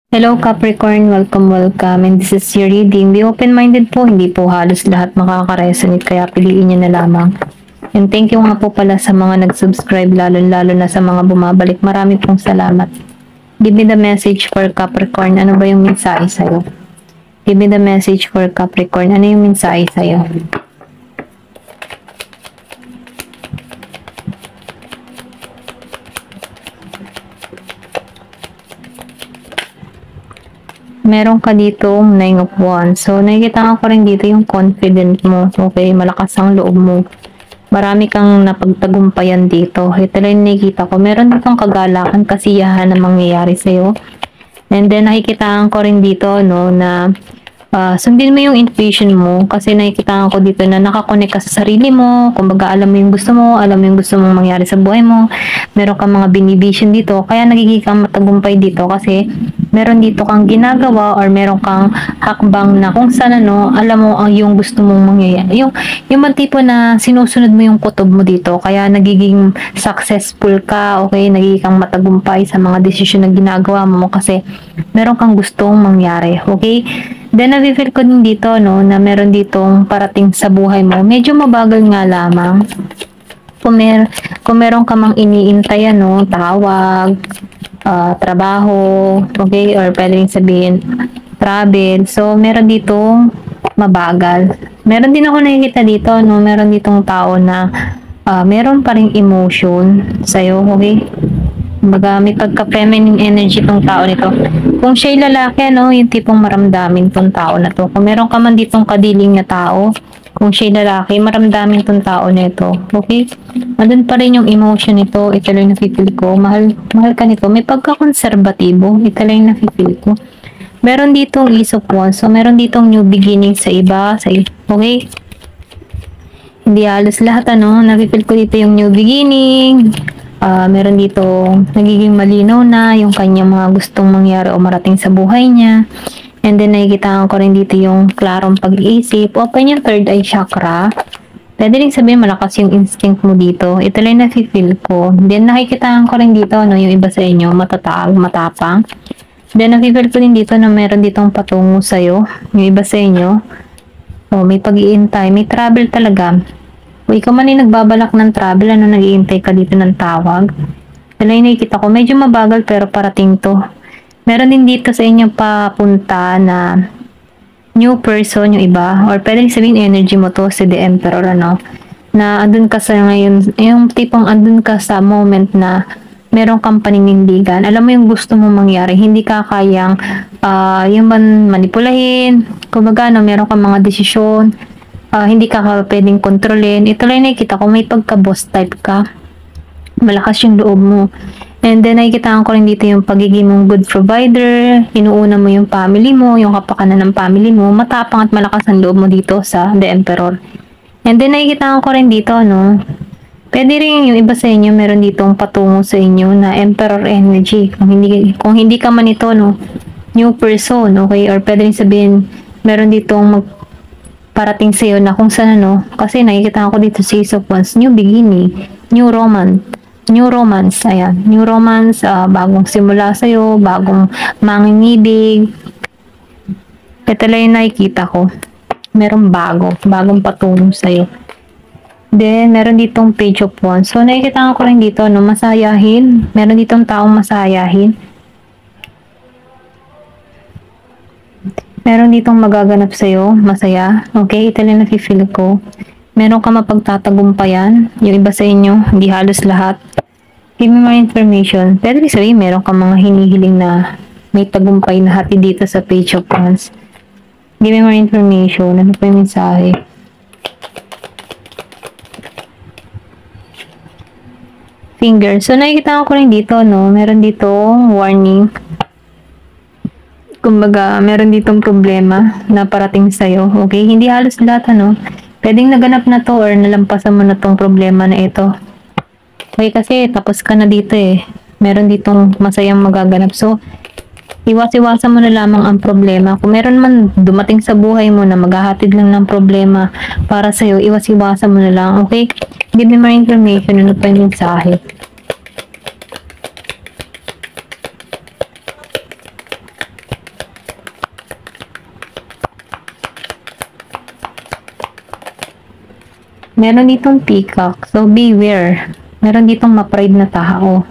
Hello Capricorn, welcome, and this is your reading. Be open-minded po, hindi po halos lahat makaka-resonate kaya piliin niyo na lamang. And thank you nga po pala sa mga nag-subscribe, lalo na sa mga bumabalik. Marami pong salamat. Give me the message for Capricorn. Ano ba yung mensahe sa'yo? Give me the message for Capricorn. Ano yung mensahe sa'yo? Meron ka dito 9 of Wands. So, nakikita ko rin dito yung confident mo. Okay, malakas ang loob mo. Marami kang napagtagumpayan dito. Ito lang nakikita ko. Meron ditong kagalakan, kasiyahan na mangyayari sa'yo. And then, nakikita ko rin dito, no, na sundin mo yung intuition mo kasi nakikita ko dito na nakakonek ka sa sarili mo, kumbaga alam mo yung gusto mo, alam mo yung gusto mong mangyari sa buhay mo, meron kang mga binivision dito, kaya nagiging kang matagumpay dito kasi meron dito kang ginagawa or meron kang hakbang na kung saan ano, alam mo ang yung gusto mong mangyayari. Yung tipo na sinusunod mo yung kutob mo dito, kaya nagiging successful ka, okay, nagiging kang matagumpay sa mga desisyon na ginagawa mo kasi meron kang gustong mangyari, okay? Then, nafe-feel ko din dito, no, na meron ditong parating sa buhay mo. Medyo mabagal nga lamang. Kung meron ka mang iniintay, no, tawag, trabaho, okay, or pwedeng sabihin, travel. So, meron ditong mabagal. Meron din ako nakikita dito, no, meron ditong tao na meron pa ring emotion sa'yo, okay? Kumbaga, may pagka-feminine energy tong tao nito. Kung siya'y lalaki, no, yung tipong maramdamin tong tao na to. Kung meron ka man ditong kadiling na tao, kung siya'y lalaki, maramdamin tong tao nito. Okay? Andun pa rin yung emotion nito. Ito lang yung nafe-feel ko. Mahal ka nito. May pagka-konserbatibo. Ito lang yung nafe-feel ko. Meron ditong Ace of Wands. So, meron ditong new beginning sa iba. Okay? Hindi halos lahat, ano. Nafe-feel ko dito yung new beginning. Meron dito nagiging malinaw na yung kanyang mga gustong mangyari o marating sa buhay niya. And then nakikita ko rin dito yung klarong pag-iisip. Open yung third eye chakra. Pwede rin sabihin malakas yung instinct mo dito. Ito lang nafe-feel ko. Then nakikita ko rin dito, no, yung iba sa inyo, matatag, matapang. Then nafe-feel ko din dito na meron ditong patungo sa'yo. Yung iba sa inyo, may pag-iintay, may travel talaga. O ikaw man yung nagbabalak ng travel, ano, nag-iintay ka dito ng tawag. Wala yung nakikita ko, medyo mabagal pero parating to. Meron din dito sa inyo papunta na new person yung iba, or pwedeng sabihin energy mo to si The Emperor, ano, na andun ka sa ngayon, yung tipong andun ka sa moment na meron kang paninindigan, alam mo yung gusto mong mangyari, hindi ka kayang yung manipulahin, kumbaga, no, meron kang mga desisyon, hindi ka pwedeng kontrolin. Ito lang nakikita ko, may pagka-boss type ka. Malakas yung loob mo. And then, nakikita ko rin dito yung pagiging mong good provider, inuuna mo yung family mo, yung kapakanan ng family mo, matapang at malakas ang loob mo dito sa The Emperor. And then, nakikita ko rin dito, no, pwede rin yung iba sa inyo, meron ditong patungo sa inyo na Emperor energy. Kung hindi ka man ito, no, new person, okay, or pwede rin sabihin, meron ditong parating sa'yo na kung saan, ano, kasi nakikita ko dito sa Ace of Wands, new beginning, new romance, ayan, new romance, bagong simula sa'yo, bagong mangingibig. Ito lang yung nakikita ko, merong bagong patungo sa'yo. Then, meron ditong Page of Wands. So, nakikita ko rin dito, no, masayahin, meron ditong taong masayahin. Meron ditong magaganap sa'yo, masaya. Okay, ito lang nafe-feel ko. Meron ka mapagtatagumpayan. Yung iba sa inyo, hindi halos lahat. Give me more information. Pwede sabihin, meron ka mga hinihiling na may tagumpay na hati dito sa Page of Wands. Give me more information. Ano pa yung mensahe? Finger. So, nakikita ko rin dito, no? Meron dito warning. Kumbaga, meron ditong problema na parating sa'yo. Okay? Hindi halos lahat, ano? Pwedeng naganap na to or nalampasan mo na tong problema na ito. Okay, kasi tapos ka na dito eh. Meron ditong masayang magaganap. So, iwas-iwasan mo na lamang ang problema. Kung meron man dumating sa buhay mo na maghahatid lang ng problema para sa'yo, iwas-iwasan mo na lang. Okay? Give me more information. Ano pa yung mensahe? Meron ditong peacock. So, beware. Meron ditong ma-pride na tao.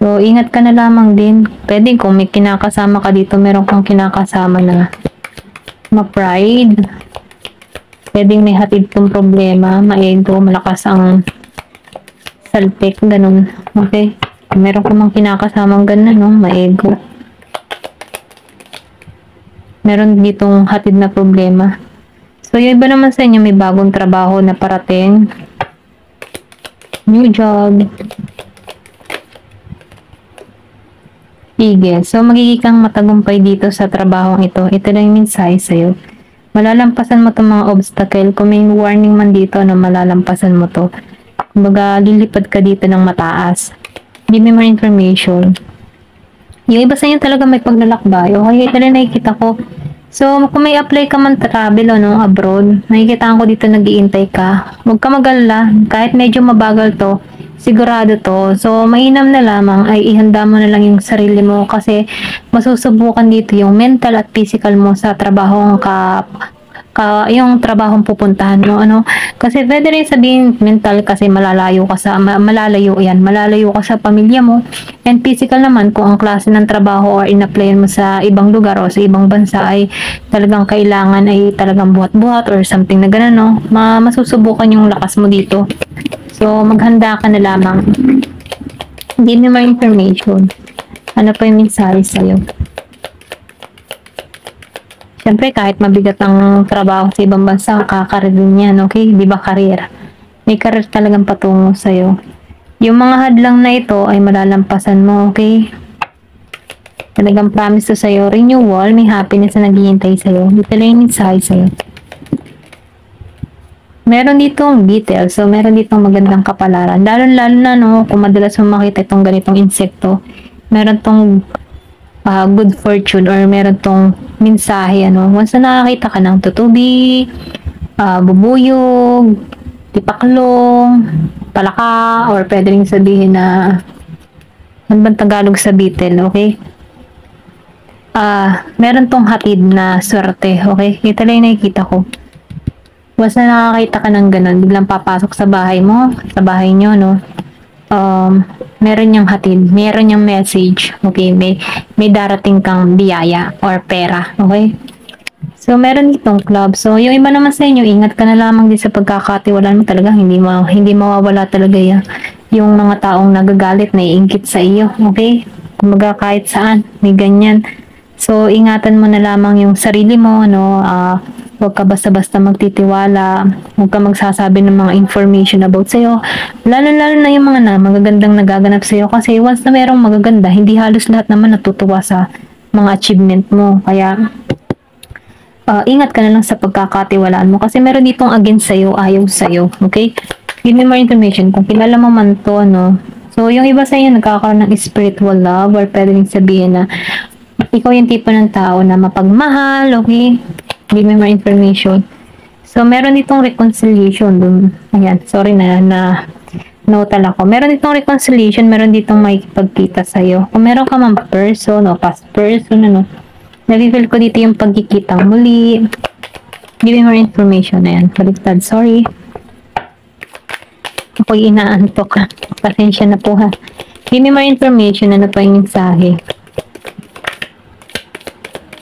So, ingat ka na lamang din. Pwede kung may kinakasama ka dito, meron kang kinakasama na ma-pride. Pwedeng may hatid kong problema, ma-ego, malakas ang salpik, ganun. Okay? Meron kang mga kinakasamang ganun, no? Ma-ego. Meron ditong hatid na problema. So, yung iba naman sa inyo, may bagong trabaho na parating. New job. Sige. So, magiging kang matagumpay dito sa trabahong ito. Ito lang yung mensahe sa'yo. Malalampasan mo itong mga obstacle. Kung may warning man dito, no, malalampasan mo to. Kumbaga, lilipad ka dito ng mataas. Give me more information. Yung iba sa inyo talaga may paglalakbay. Okay, ito na nakikita ko. So, kung may apply ka man travel o no, abroad, nakikita ko dito nag-iintay ka. Huwag ka mag-alala. Kahit medyo mabagal to, sigurado to. So, mainam na lamang ay ihanda mo na lang yung sarili mo kasi masusubukan dito yung mental at physical mo sa trabahong yung trabahong pupuntahan mo, ano, kasi pwede rin sabihin mental kasi malalayo ka sa pamilya mo, and physical naman kung ang klase ng trabaho or in-applyan mo sa ibang lugar o sa ibang bansa ay talagang kailangan ay talagang buhat-buhat or something na gano'n, no, masusubukan yung lakas mo dito. So, maghanda ka na lamang. Give me more information. Ano pa yung mensahe sa'yo? Siyempre, kahit mabigat ang trabaho sa ibang bansa, kakarir din yan, okay? Di ba career? May career talagang patungo sa'yo. Yung mga hadlang na ito ay malalampasan mo, okay? Talagang promise to sa'yo, renewal, may happiness na naghihintay sa'yo. Dito lang yung mensahe sa'yo. Meron ditong details, so meron ditong magandang kapalaran. Lalo-lalo na, no, kung madalas mo makita itong ganitong insekto, meron tong good fortune or meron tong mensahe, ano, once na nakakita ka ng tutubi, bubuyog, tipaklong, palaka, or pwede rin sabihin na ano bang Tagalog sa beetle, okay? Meron tong hatid na swerte, okay? Ito lang yung nakikita ko. Once na nakakita ka ng ganun, biglang papasok sa bahay mo, sa bahay nyo, no? Meron niyang hatid, meron niyang message, okay, may darating kang biyaya or pera, okay? So, meron ditong club. So, yung iba naman sa inyo, ingat ka na lamang din sa pagkakatiwalaan mo talaga, hindi mawawala talaga yung mga taong nagagalit, naiinggit sa iyo, okay? Kumaga kahit saan, may ganyan. So, ingatan mo na lamang yung sarili mo, no? Huwag ka basta-basta magtitiwala, huwag ka magsasabi ng mga information about sa'yo, lalo-lalo na yung mga magagandang nagaganap sa'yo, kasi once na merong magaganda, hindi halos lahat naman natutuwa sa mga achievement mo, kaya ingat ka na lang sa pagkakatiwalaan mo, kasi meron ditong against sa'yo, ayaw sa'yo, okay? Give me more information, kung kilala mo man to, no? So, yung iba sa inyo nagkakaroon ng spiritual love, or pwede rin sabihin na ikaw yung tipo ng tao na mapagmahal, okay? Give me more information. So, meron ditong reconciliation dun. Ayan, sorry na notal ako. Meron ditong reconciliation, meron ditong may pagkita sa'yo. Kung meron ka mang person o past person, ano, nag-feel ko dito yung pagkikitang muli. Give me more information. Ayan, baliktad, sorry. Ako'y inaantok. Pasensya na po ha. Give me more information. Ano pa yung mensahe?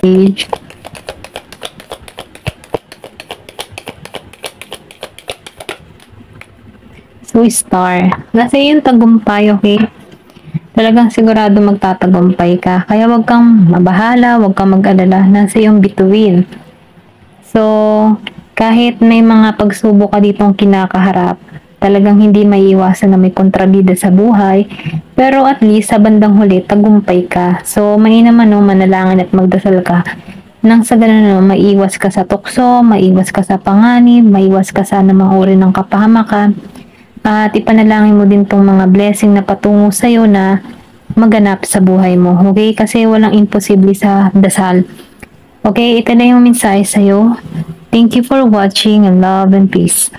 Page. So, star. Nasa yung tagumpay, okay? Talagang sigurado magtatagumpay ka. Kaya wag kang mabahala, wag kang mag-alala. Nasa yung bituin. So, kahit may mga pagsubok ka ditong kinakaharap, talagang hindi maiiwasan na may kontrabida sa buhay. Pero at least, sa bandang huli, tagumpay ka. So, mainam ano, manalangin at magdasal ka. Nang sa ganun, maiiwas ka sa tukso, maiiwas ka sa panganib, maiiwas ka sa anumang uri ng kapahamakan. At ipanalangin mo din tong mga blessing na patungo sa'yo na maganap sa buhay mo. Okay? Kasi walang imposible sa dasal. Okay? Ito na yung mensahe sa'yo. Thank you for watching and love and peace.